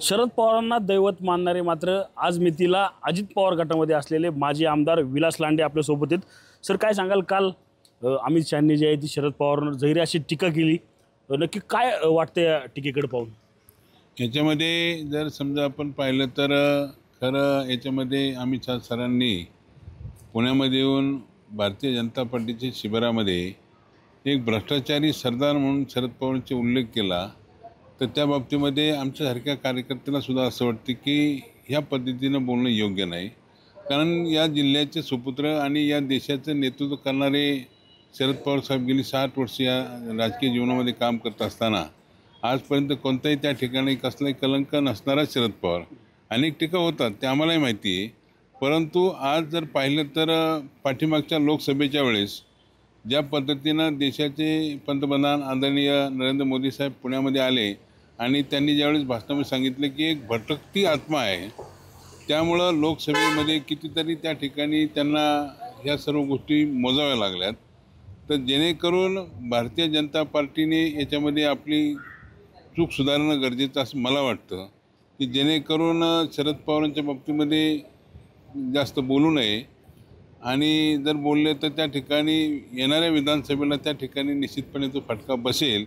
शरद पवारांना दैवत मानणारे मात्र आज मितीला अजित पवार गटामध्ये असलेले माजी आमदार विलास लांडे आपल्या सोबत आहेत। सर, काय सांगाल? काल अमित शहानी जी आहे ती शरद पवारांवर जहिरी अशी टीका केली, नक्की काय वाटतं या टीकेकडे पाहून? याच्यामध्ये जर समजा आपण पाहिलं तर खरं याच्यामध्ये अमित शहा सरांनी पुण्यामध्ये येऊन भारतीय जनता पार्टीच्या शिबिरामध्ये एक भ्रष्टाचारी सरदार म्हणून शरद पवारांचा उल्लेख केला। तर त्या बाबतीमध्ये आमच्यासारख्या कार्यकर्त्यांना सुद्धा असं वाटतं की ह्या पद्धतीनं बोलणं योग्य नाही। कारण या जिल्ह्याचे सुपुत्र आणि या देशाचं नेतृत्व करणारे शरद पवार साहेब गेली 60 वर्ष या राजकीय जीवनामध्ये काम करत असताना आजपर्यंत कोणत्याही त्या ठिकाणी कसलाही कलंक नसणारा शरद पवार। अनेक टीका होतात ते आम्हालाही माहिती आहे, परंतु आज जर पाहिलं तर पाठीमागच्या लोकसभेच्या वेळेस ज्या पद्धतीनं देशाचे पंतप्रधान आदरणीय नरेंद्र मोदी साहेब पुण्यामध्ये आले आणि त्यांनी ज्यावेळेस भाषणामध्ये सांगितलं की एक भटकती आत्मा आहे, त्यामुळं लोकसभेमध्ये कितीतरी त्या ठिकाणी त्यांना ह्या सर्व गोष्टी मोजाव्या लागल्यात। तर जेणेकरून भारतीय जनता पार्टीने याच्यामध्ये आपली चूक सुधारणं गरजेचं असं मला वाटतं की जेणेकरून शरद पवारांच्या बाबतीमध्ये जास्त बोलू नये आणि जर बोलले तर त्या ठिकाणी येणाऱ्या विधानसभेला त्या ठिकाणी निश्चितपणे तो फटका बसेल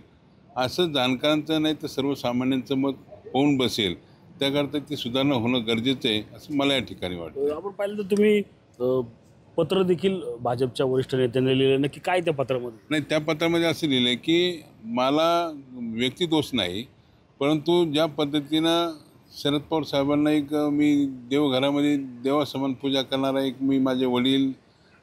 असं जाणकारांचं नाही तर सर्वसामान्यांचं मत होऊन बसेल। त्याकरता ती सुधारणा होणं गरजेचं आहे असं मला या ठिकाणी वाटतं। आपण पाहिलं तर तुम्ही पत्र देखील भाजपच्या वरिष्ठ नेत्यांनी लिहिलं, नक्की काय त्या पत्रामध्ये? नाही, त्या पत्रामध्ये असं लिहिलं आहे की मला व्यक्तिदोष नाही, परंतु ज्या पद्धतीनं शरद पवार साहेबांना एक मी देवघरामध्ये देवासमान पूजा करणारा एक मी माझे वडील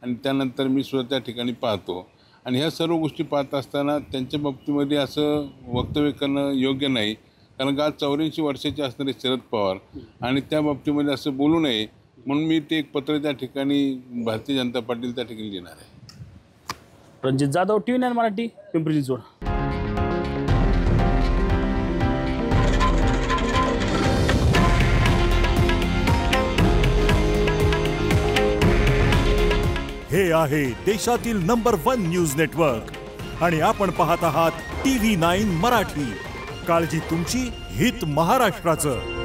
आणि त्यानंतर मी सुद्धा त्या ठिकाणी पाहतो आणि ह्या सर्व गोष्टी पाहत असताना त्यांच्या बाबतीमध्ये असं वक्तव्य करणं योग्य नाही। कारण आज 84 वर्षाचे असणारे शरद पवार आणि त्या बाबतीमध्ये असं बोलू नये म्हणून मी ते एक पत्र त्या ठिकाणी भारतीय जनता पार्टीला त्या ठिकाणी लिहिणार आहे। रणजित जाधव, TV9 मराठी, पिंपरी चिंचवड। हे आहे देशातील नंबर 1 न्यूज नेटवर्क आणि आपण पाहत आहात TV9 मराठी। काळजी तुमची, हित महाराष्ट्राचं।